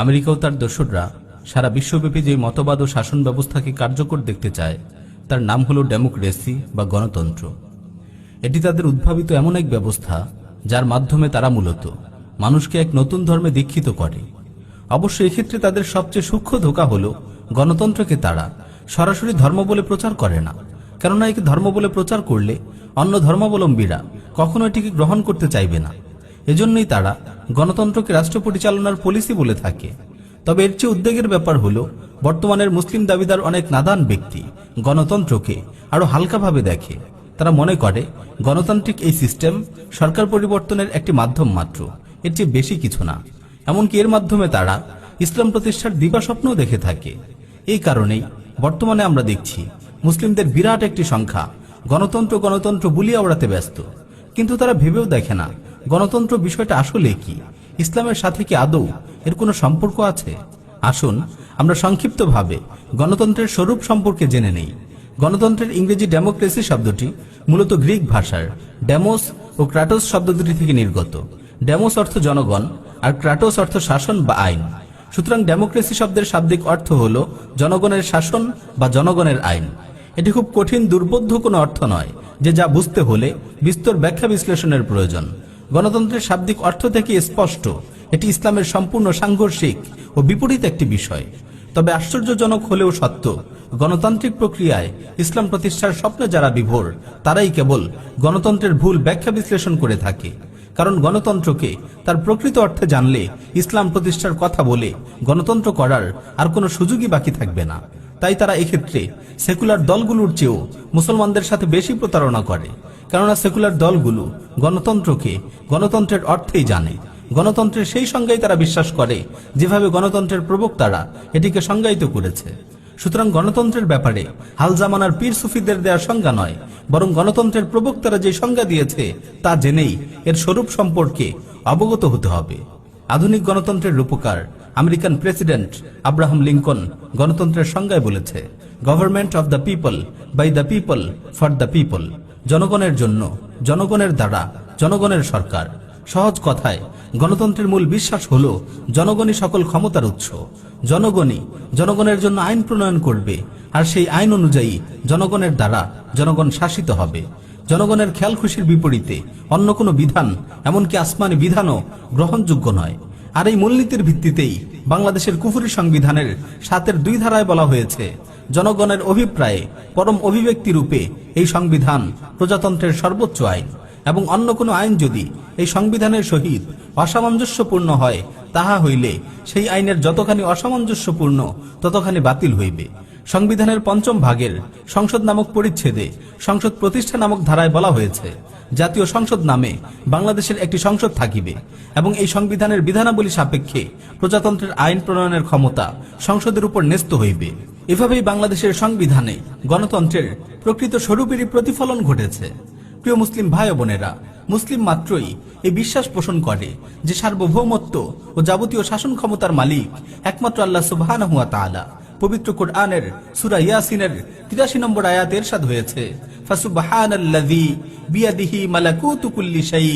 America ও তার দোসররা সারা বিশ্বব্যাপী যে মতবাদ ও শাসন ব্যবস্থাকে কার্যকর দেখতে চায় তার নাম হলো ডেমোক্রেসি বা গণতন্ত্র। এটি তাদের উদ্ভাবিত এমন এক ব্যবস্থা যার মাধ্যমে তারা মূলত মানুষকে এক নতুন ধর্মে দীক্ষিত করে। অবশ্য এক্ষেত্রে তাদের সবচেয়ে সূক্ষ্ম ধোঁকা হলো গণতন্ত্রকে তারা সরাসরি ধর্ম বলে প্রচার করে না, কেননা একে ধর্ম বলে প্রচার করলে অন্য ধর্মাবলম্বীরা কখনো এটিকে গ্রহণ করতে চাইবে না। এজন্যই তারা গণতন্ত্রকে রাষ্ট্র পরিচালনার পলিসি বলে থাকে। তবে এর চেয়ে উদ্বেগের ব্যাপার হলো বর্তমানের মুসলিম দাবিদার অনেক নাদান ব্যক্তি গণতন্ত্রকে আরো হালকাভাবে দেখে। তারা মনে করে গণতান্ত্রিক এই সিস্টেম সরকার পরিবর্তনের একটি মাধ্যম মাত্র, এর চেয়ে বেশি কিছু না। এমনকি এর মাধ্যমে তারা ইসলাম প্রতিষ্ঠার দিবাস্বপ্নও দেখে থাকে। এই কারণেই বর্তমানে আমরা দেখছি মুসলিমদের বিরাট একটি সংখ্যা গণতন্ত্র গণতন্ত্র বুলিয়ে ওড়াতে ব্যস্ত, কিন্তু তারা ভেবেও দেখে না গণতন্ত্র বিষয়টা আসলে কি, ইসলামের সাথে কি আদৌ এর কোনো সম্পর্ক আছে। আসুন আমরা সংক্ষিপ্তভাবে গণতন্ত্রের স্বরূপ সম্পর্কে জেনে নেই। গণতন্ত্রের ইংরেজি ডেমোক্রেসি শব্দটি মূলত গ্রিক ভাষার ডেমোস ও ক্রাটোস শব্দ দুটি থেকে নির্গত। ডেমোস অর্থ জনগণ আর ক্রাটোস অর্থ শাসন বা আইন। সুতরাং ডেমোক্রেসি শব্দের শাব্দিক অর্থ হল জনগণের শাসন বা জনগণের আইন। এটি খুব কঠিন দুর্বোধ্য কোনো অর্থ নয় যে যা বুঝতে হলে বিস্তর ব্যাখ্যা বিশ্লেষণের প্রয়োজন। গণতন্ত্রের শাব্দিক অর্থ থেকে স্পষ্ট এটি ইসলামের সম্পূর্ণ সাংঘর্ষিক ও বিপরীত একটি বিষয়। তবে আশ্চর্যজনক হলেও সত্য, গণতান্ত্রিক প্রক্রিয়ায় ইসলাম প্রতিষ্ঠার স্বপ্নে যারা বিভোর তারাই কেবল গণতন্ত্রের ভুল ব্যাখ্যা বিশ্লেষণ করে থাকে। কারণ গণতন্ত্রকে তার প্রকৃত অর্থে জানলে ইসলাম প্রতিষ্ঠার কথা বলে গণতন্ত্র করার আর কোনো সুযোগই বাকি থাকবে না। তাই তারা এক্ষেত্রে সেকুলার দলগুলোর চেয়েও মুসলমানদের সাথে বেশি প্রতারণা করে, কেননা সেকুলার দলগুলো গণতন্ত্রকে গণতন্ত্রের অর্থেই জানে। গণতন্ত্রের সেই সংজ্ঞাই তারা বিশ্বাস করে যেভাবে গণতন্ত্রের প্রবক্তারা এটিকে সংজ্ঞায়িত করেছে। সুতরাং গণতন্ত্রের ব্যাপারে হাল জামানার পীর সুফিদের দেওয়া সংজ্ঞা নয়, বরং গণতন্ত্রের প্রবক্তারা যে সংজ্ঞা দিয়েছে তা জেনেই এর স্বরূপ সম্পর্কে অবগত হতে হবে। আধুনিক গণতন্ত্রের রূপকার আমেরিকান প্রেসিডেন্ট আব্রাহাম লিঙ্কন গণতন্ত্রের সংজ্ঞায় বলেছে, government of the people, by the people, for the people. জনগণের জন্য, জনগণের দ্বারা, জনগণের সরকার। সহজ কথায় গণতন্ত্রের মূল বিশ্বাস হলো জনগণই সকল ক্ষমতার উৎস। জনগণই জনগণের জন্য আইন প্রণয়ন করবে, আর সেই আইন অনুযায়ী জনগণের দ্বারা জনগণ শাসিত হবে। জনগণের খেয়াল খুশির বিপরীতে অন্য কোনো বিধান, এমনকি আসমানি বিধানও গ্রহণযোগ্য নয়। আর এই মূলনীতির ভিত্তিতেই বাংলাদেশের কুফরি সংবিধানের 7-এর 2 ধারায় বলা হয়েছে, জনগণের অভিপ্রায়ে পরম অভিব্যক্তি রূপে এই সংবিধান প্রজাতন্ত্রের সর্বোচ্চ আইন, এবং অন্য কোনো আইন যদি এই সংবিধানের সহিত অসামঞ্জস্যপূর্ণ হয় তাহা হইলে সেই আইনের যতখানি অসামঞ্জস্যপূর্ণ ততখানি বাতিল হইবে। সংবিধানের 5ম ভাগের সংসদ নামক পরিচ্ছেদে সংসদ প্রতিষ্ঠা নামক ধারায় বলা হয়েছে, জাতীয় সংসদ নামে বাংলাদেশের একটি সংসদ থাকিবে এবং এই সংবিধানের বিধানাবলী সাপেক্ষে প্রজাতন্ত্রের আইন প্রণয়নের ক্ষমতা সংসদের উপর ন্যস্ত হইবে। এভাবেই বাংলাদেশের সংবিধানে গণতন্ত্রের প্রকৃত স্বরূপেরই প্রতিফলন ঘটেছে। প্রিয় মুসলিম ভাই ও বোনেরা, মুসলিম মাত্রই এই বিশ্বাস পোষণ করে যে সার্বভৌমত্ব ও যাবতীয় শাসন ক্ষমতার মালিক একমাত্র আল্লাহ সুবহানাহু ওয়া তাআলা। পবিত্র কোরআনের সূরা ইয়াসিনের 83 নম্বর আয়াতে ইরশাদ হয়েছে, ফাসুবহানাল্লাযী বিয়াদিহি মালাকুতু কুল্লি শাই।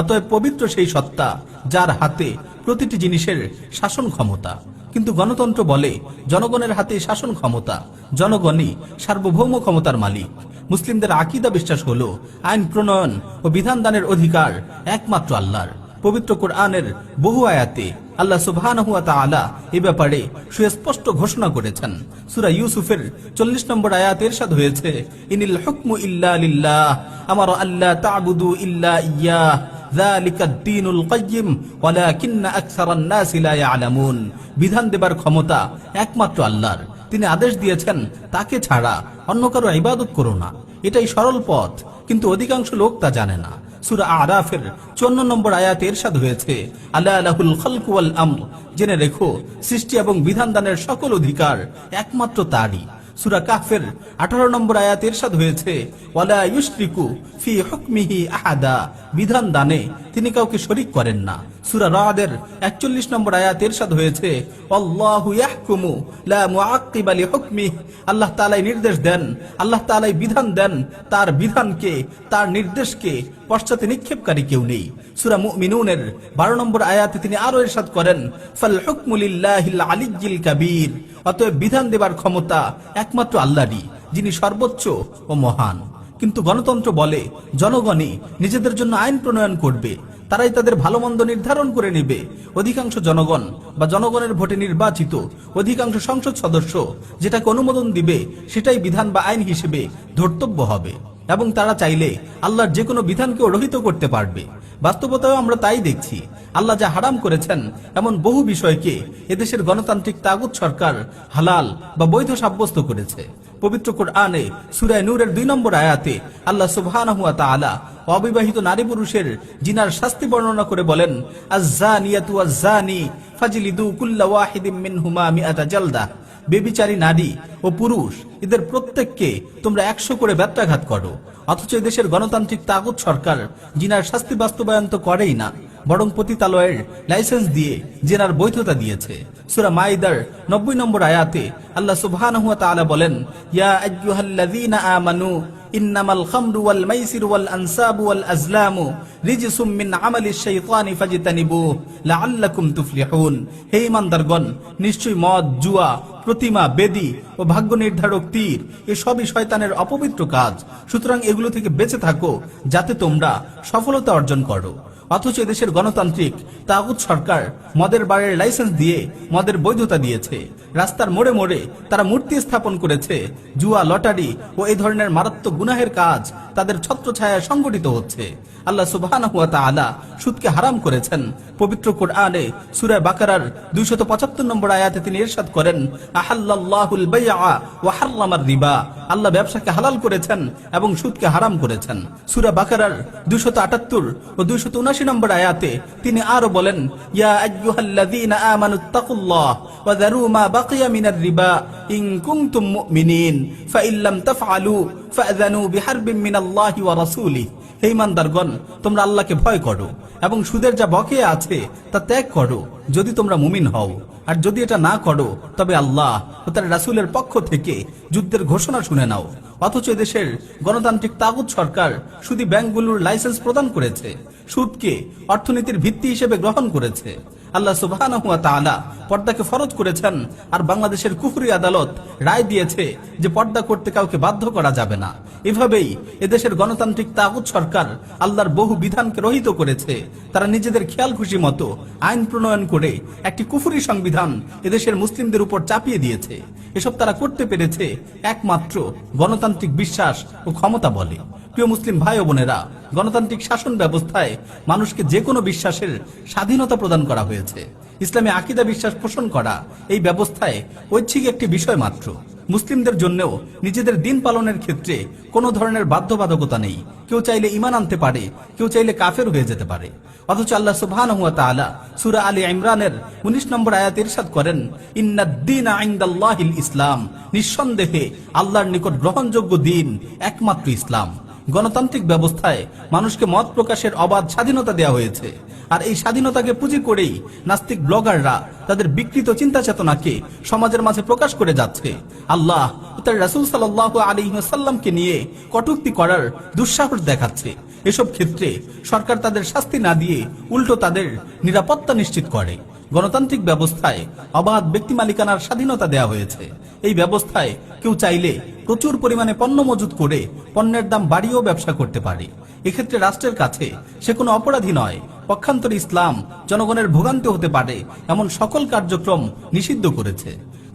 অতএব পবিত্র সেই সত্তা যার হাতে প্রতিটি জিনিসের শাসন ক্ষমতা। কিন্তু গণতন্ত্র বলে জনগণের হাতে শাসন ক্ষমতা, জনগণই সার্বভৌম ক্ষমতার মালিক। মুসলিমদের আকীদা বিশ্বাস হলো আইন প্রণয়ন ও বিধান দানের অধিকার একমাত্র আল্লাহর। পবিত্র কোরআনের বহু আয়াতে আল্লাহ সুবহানাহু ওয়া তাআলা এই ব্যাপারে সুস্পষ্ট ঘোষণা করেছেন। সূরা ইউসুফের 40 নম্বর আয়াতে ইরশাদ হয়েছে, ইনিল হুকমু ইল্লা লিল্লাহ আমারা আল্লা তা'বুদু ইল্লা ইয়্যাহ যালিকা আদ-দীনুল কাইয়্যিম ওয়ালাকিন্না আকসারান নাসি লা ইয়ালামুন। বিধান দেবার ক্ষমতা একমাত্র আল্লাহর, তিনি আদেশ দিয়েছেন তাকে ছাড়া অন্য কারো ইবাদত করো না। এটাই সরল পথ, কিন্তু অধিকাংশ লোক তা জানে না। সূরা আরাফের 54 নম্বর আয়াতে ইরশাদ হয়েছে, আলা লাহুল খালকু ওয়াল আমর। জেনে রেখো সৃষ্টি এবং বিধান দানের সকল অধিকার একমাত্র তারই। সূরা কাহফের 18 নম্বর আয়াতে ইরশাদ হয়েছে, ওয়ালা ইউশরিকু ফি হুকমিহি আহাদা। বিধান দানে তিনি কাউকে শরীক করেন না। সূরা রাদের 41 নম্বর আয়াতে ইরশাদ হয়েছে, আল্লাহু ইয়াহকুমু লা মুআক্কিবা লিহুকমিহি, আল্লাহ তাআলাই নির্দেশ দেন, আল্লাহ তাআলাই বিধান দেন, তার বিধানকে, তার নির্দেশকে পশ্চাতে নিক্ষেপকারী কেউ নেই। সূরা মুমিনুনের 12 নম্বর আয়াতে তিনি আরো ইরশাদ করেন, ফাল হুকমু লিল্লাহিল আলিয়্যিল কাবীর, অতএব বিধান দেবার ক্ষমতা একমাত্র আল্লাহরই, যিনি সর্বোচ্চ ও মহান। কিন্তু গণতন্ত্র বলে জনগণই নিজেদের জন্য আইন প্রণয়ন করবে, তারাই তাদের ভালো মন্দ নির্ধারণ করে নেবে। অধিকাংশ জনগণ বা জনগণের ভোটে নির্বাচিত অধিকাংশ সংসদ সদস্য যেটাকে অনুমোদন দিবে সেটাই বিধান বা আইন হিসেবে ধর্তব্য হবে, এবং তারা চাইলে আল্লাহর যে কোনো বিধানকেও রহিত করতে পারবে। বাস্তবতায়ও আমরা তাই দেখছি। আল্লাহ যা হারাম করেছেন এমন বহু বিষয়কে এদেশের গণতান্ত্রিক তাগুত সরকার হালাল বা বৈধ সাব্যস্ত করেছে। পবিত্র কোরআনে সূরা নূরের 2 নম্বর আয়াতে আল্লাহ সুবহানাহু ওয়া তাআলা অবিবাহিত নারী পুরুষের জিনার শাস্তি বর্ণনা করে বলেন, আয-যানিয়াতু ওয়াজ-যানি ফাজলিদু কুল্লা ওয়াহিদিম মিনহুমা মিআতা জালদা, বেবিচারী নারী ও পুরুষ এদের প্রত্যেককে তোমরা 100 করে বেত্রাঘাত করো। অথচ দেশের গণতান্ত্রিক তাগুত সরকার জিনার শাস্তি বাস্তবায়ন তো করেই না, বরং পতিতালয়ের লাইসেন্স দিয়ে জেনার বৈধতা দিয়েছে। সূরা মাইদার 90 নম্বর আয়াতে আল্লাহ সুবহানাহু ওয়া তাআলা বলেন, ইয়া আইয়ুহাল্লাযীনা আমানু ইন্নামাল খামরু ওয়াল মাইসিরু ওয়াল আনসাবু ওয়াল আজলামু রিজসুম মিন আমালিশ শাইতানি ফাজতানিবুহু লাআল্লাকুম তুফলিহুন। হে ঈমানদারগণ, নিশ্চয়ই মদ, জুয়া, প্রতিমা, বেদী ও ভাগ্য নির্ধারক তীর এসবই শয়তানের অপবিত্র কাজ, সুতরাং এগুলো থেকে বেঁচে থাকো যাতে তোমরা সফলতা অর্জন করো। অথচ দেশের গণতান্ত্রিক তাগুত সরকার মদের বারের লাইসেন্স দিয়ে মদের বৈধতা দিয়েছে। রাস্তার মোড়ে মোড়ে তারা মূর্তি স্থাপন করেছে। জুয়া, লটারি ও এই ধরনের মারাত্মক গুনাহের কাজ তাদের ছত্রছায়ায় সংগঠিত হচ্ছে। আল্লাহ সুবহানাহু ওয়া তাআলা সুদকে হারাম করেছেন। পবিত্র কোরআনে সূরা বাকারার 275 নম্বর আয়াতে তিনি ইরশাদ করেন, আহাল্লাল্লাহুল বাইআ ওয়া হাররামার রিবা, আল্লাহ ব্যবসাকে হালাল করেছেন এবং সুদকে হারাম করেছেন। সূরা বাকারার 278 ও 279 নম্বর আয়াতে তিনি আরো বলেন, ইয়া আইয়ুহাল্লাযীনা আমানুত্তাকুল্লাহ ওয়া যারু মা বাকিয়া মিনার রিবা ইন কুনতুম মুমিনিন ফাইন লাম তাফআলু ফাযানু বিহারবিন মিনাল্লাহি ওয়া রাসূলিহি। হে ঈমানদারগণ, তোমরা আল্লাহকে ভয় করো এবং সুদের যা বকেয়া আছে তা ত্যাগ করো যদি তোমরা মুমিন হও, আর যদি এটা না করো তবে আল্লাহ ও তার রাসূলের পক্ষ থেকে যুদ্ধের ঘোষণা শুনে নাও। অথচ দেশের গণতান্ত্রিক তাগুত সরকার শুধু ব্যাংকগুলোর লাইসেন্স প্রদান করেছে, সুদকে অর্থনীতির ভিত্তি হিসেবে গ্রহণ করেছে। আল্লাহ সুবহানাহু ওয়া তাআলা পর্দাকে ফরজ করেছেন, আর বাংলাদেশের কুফরি আদালত রায় দিয়েছে যে পর্দা করতে কাউকে বাধ্য করা যাবে না। এভাবেই এদেশের গণতান্ত্রিক তাগুত সরকার আল্লাহর বহু বিধানকে রহিত করেছে। তারা নিজেদের খেয়াল খুশি মতো আইন প্রণয়ন করে একটি কুফরি সংবিধান এদেশের মুসলিমদের উপর চাপিয়ে দিয়েছে। এসব তারা করতে পেরেছে একমাত্র গণতান্ত্রিক বিশ্বাস ও ক্ষমতা বলে। প্রিয় মুসলিম ভাই ও বোনেরা, গণতান্ত্রিক শাসন ব্যবস্থায় মানুষকে যে কোনো বিশ্বাসের স্বাধীনতা প্রদান করা হয়েছে। ইসলামে আকীদা বিশ্বাস পোষণ করা এই ব্যবস্থায় ঐচ্ছিক একটি বিষয় মাত্র। মুসলিমদের জন্যও নিজেদের দিন পালনের ক্ষেত্রে কোনো ধরনের বাধ্যবাধকতা নেই। কেউ চাইলে ঈমান আনতে পারে, কেউ চাইলে কাফের হয়ে যেতে পারে। অথচ আল্লাহ সুবহানাহু ওয়া তাআলা সূরা আলী ইমরানের 19 নম্বর আয়াতে ইরশাদ করেন, ইন্নাদ-দীনা ইনদাল্লাহিল ইসলাম, নিঃসন্দেহে আল্লাহর নিকট গ্রহণযোগ্য দিন একমাত্র ইসলাম। গণতান্ত্রিক ব্যবস্থায় মানুষকে মত প্রকাশের অবাধ স্বাধীনতা দেওয়া হয়েছে, আর এই স্বাধীনতাকে পুঁজি করেই নাস্তিক ব্লগাররা তাদের বিকৃত চিন্তা চেতনাকে সমাজের মাঝে প্রকাশ করে যাচ্ছে। আল্লাহ ও তার রাসূল সাল্লাল্লাহু আলাইহি ওয়াসাল্লামকে নিয়ে কটূক্তি করার দুঃসাহস দেখাচ্ছে। এসব ক্ষেত্রে সরকার তাদের শাস্তি না দিয়ে উল্টো তাদের নিরাপত্তা নিশ্চিত করে। গণতান্ত্রিক ব্যবস্থায় অবাধ ব্যক্তি মালিকানার স্বাধীনতা দেওয়া হয়েছে। এই ব্যবস্থায় কেউ চাইলে প্রচুর পরিমাণে পণ্য মজুত করে পণ্যের দাম বাড়িয়েও ব্যবসা করতে পারে। এক্ষেত্রে রাষ্ট্রের কাছে সে কোনো অপরাধী নয়। পক্ষান্তরে ইসলাম জনগণের ভোগান্তি হতে পারে এমন সকল কার্যক্রম নিষিদ্ধ করেছে।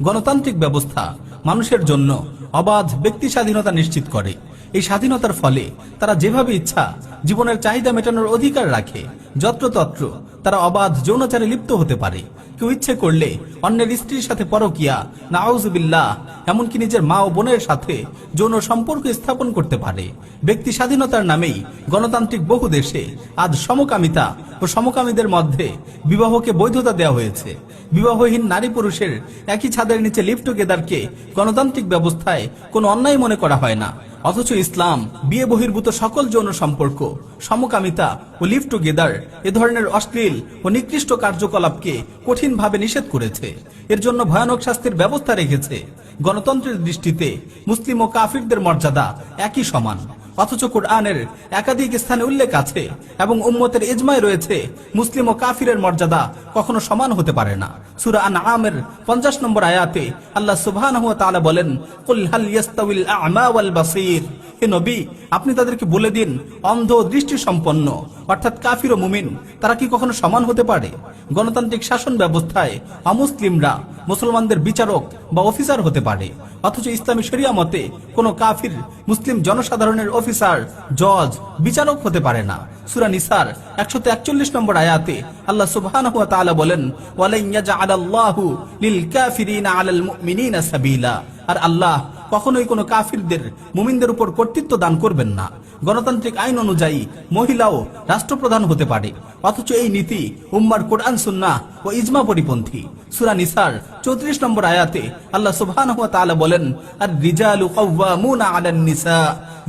গণতান্ত্রিক ব্যবস্থা মানুষের জন্য অবাধ ব্যক্তি স্বাধীনতা নিশ্চিত করে। এই স্বাধীনতার ফলে তারা যেভাবে ইচ্ছা জীবনের চাহিদা মেটানোর অধিকার রাখে। যত্রতত্র তারা অবাধ যৌনাচারে লিপ্ত হতে পারে। কেউ ইচ্ছে করলে অন্যের স্ত্রীর সাথে পরকিয়া, নাউযুবিল্লাহ, এমনকি নিজের মা ও বোনের সাথে যৌন সম্পর্ক স্থাপন করতে পারে। ব্যক্তি স্বাধীনতার নামেই গণতান্ত্রিক বহু দেশে আজ সমকামিতা ও সমকামীদের মধ্যে বিবাহকে বৈধতা দেওয়া হয়েছে। বিবাহহীন নারী পুরুষের একই ছাদের নিচে লিভ টুগেদারকে গণতান্ত্রিক ব্যবস্থায় কোনো অন্যায় মনে করা হয় না। অথচ ইসলাম বিয়ে বহির্ভূত সকল যৌন সম্পর্ক, সমকামিতা ও লিভ টুগেদার এ ধরনের অশ্লীল ও নিকৃষ্ট কার্যকলাপকে কঠিনভাবে নিষেধ করেছে। এর জন্য ভয়ানক শাস্তির ব্যবস্থা রেখেছে। গণতন্ত্রের দৃষ্টিতে মুসলিম ও কাফিরদের মর্যাদা একই সমান, অথচ কুরআনের একাধিক স্থানে উল্লেখ আছে এবং উম্মতের ইজমায় রয়েছে মুসলিম ও কাফিরের মর্যাদা কখনো সমান হতে পারে না। সূরা আনআমের 50 নম্বর আয়াতে আল্লাহ সুবহানাহু ওয়া তাআলা বলেন, কুল হাল ইয়াস্তাউল আ'মা ওয়াল বাসীর, হে নবী আপনি তাদেরকে বলে দিন, অন্ধ ও দৃষ্টি সম্পন্ন অর্থাৎ কাফির ও মুমিন তারা কি কখনো সমান হতে পারে? গণতান্ত্রিক শাসন ব্যবস্থায় অমুসলিমরা মুসলমানদের বিচারক বা অফিসার হতে পারে, অথচ ইসলামী শরিয়া মতে কোনো কাফির মুসলিম জনসাধারণের অফিসার, জজ, বিচারক হতে পারে না। সূরা নিসার 141 নম্বর আয়াতে আল্লাহ সুবহানাহু ওয়া তাআলা বলেন, ওয়ালাই ইয়াজআলাল্লাহু লিল কাফিরিনা আলাল মুমিনিনা সাবিলা, আর আল্লাহ কখনোই কোনো কাফিরদের মুমিনদের উপর কর্তৃত্ব দান করবেন না। গণতান্ত্রিক আইন অনুযায়ী মহিলাও রাষ্ট্রপ্রধান হতে পারে, অথচ এই নীতি উম্মার কোরআন সুন্নাহ ও ইজমা পরিপন্থী। সূরা নিসার 34 নম্বর আয়াতে আল্লাহ সুবহানাহু ওয়া তাআলা বলেন, আর রিজালু কাওয়ামুনা আলান নিসা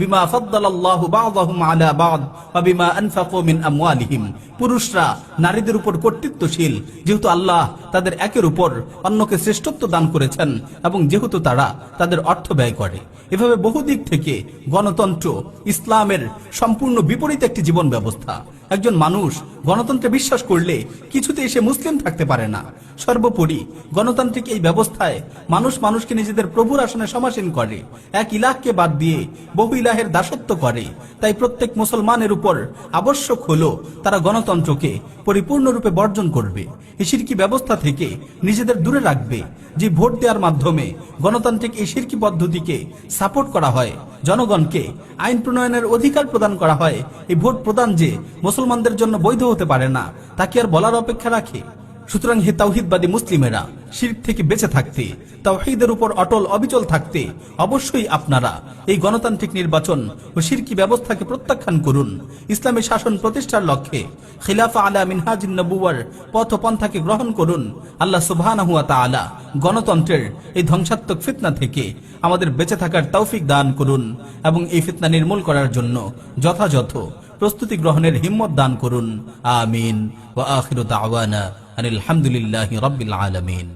বিমা ফাদ্দালাল্লাহু বা'দাহুম আলা বা'দ ওয়া বিমা আনফাকু মিন আমওয়ালিহিম, পুরুষরা নারীদের উপর কর্তৃত্বশীল যেহেতু আল্লাহ তাদের একের উপর অন্যকে শ্রেষ্ঠত্ব দান করেছেন এবং যেহেতু তারা তাদের অর্থ ব্যয় করে। এভাবে বহু দিক থেকে গণতন্ত্র ইসলামের সম্পূর্ণ বিপরীত একটি জীবন ব্যবস্থা। একজন মানুষ গণতন্ত্রে বিশ্বাস করলে কিছুতেই সে মুসলিম থাকতে পারে না। সর্বোপরি গণতান্ত্রিক এই ব্যবস্থায় মানুষ মানুষকে নিজেদের প্রভুর আসনে সমাসীন করে, এক ইলাহকে বাদ দিয়ে বহু ইলাহের দাসত্ব করে। তাই প্রত্যেক মুসলমানের উপর আবশ্যক হলো তারা গণতন্ত্রকে পরিপূর্ণরূপে বর্জন করবে, এই শিরকি ব্যবস্থা থেকে নিজেদের দূরে রাখবে। যে ভোট দেওয়ার মাধ্যমে গণতান্ত্রিক এই শিরকি পদ্ধতিকে সাপোর্ট করা হয়, জনগণকে আইন প্রণয়নের অধিকার প্রদান করা হয়, এই ভোট প্রদান যে মুসলমানদের জন্য বৈধ হতে পারে না তা কি আর বলার অপেক্ষা রাখে? সুতরাং হে তাওহীদবাদী মুসলিমেরা, শিরক থেকে বেঁচে থাকতে, তাওহীদের উপর অটল অবিচল থাকতে অবশ্যই আপনারা এই গণতান্ত্রিক নির্বাচন ও শিরকি ব্যবস্থাকে প্রত্যাখ্যান করুন। ইসলামী শাসন প্রতিষ্ঠার লক্ষ্যে খিলাফা আলা মিনহাজিন নবুওয়ার পথপন্থাকে গ্রহণ করুন। আল্লাহ সুবহানাহু ওয়া তাআলা গণতন্ত্রের এই ধ্বংসাত্মক ফিতনা থেকে আমাদের বেঁচে থাকার তৌফিক দান করুন এবং এই ফিতনা নির্মূল করার জন্য যথাযথ প্রস্তুতি গ্রহণের হিম্মত দান করুন। আমিন। ওয়া আখিরু দাওয়ানা আনিল হামদুলিল্লাহি রাব্বিল আলামিন।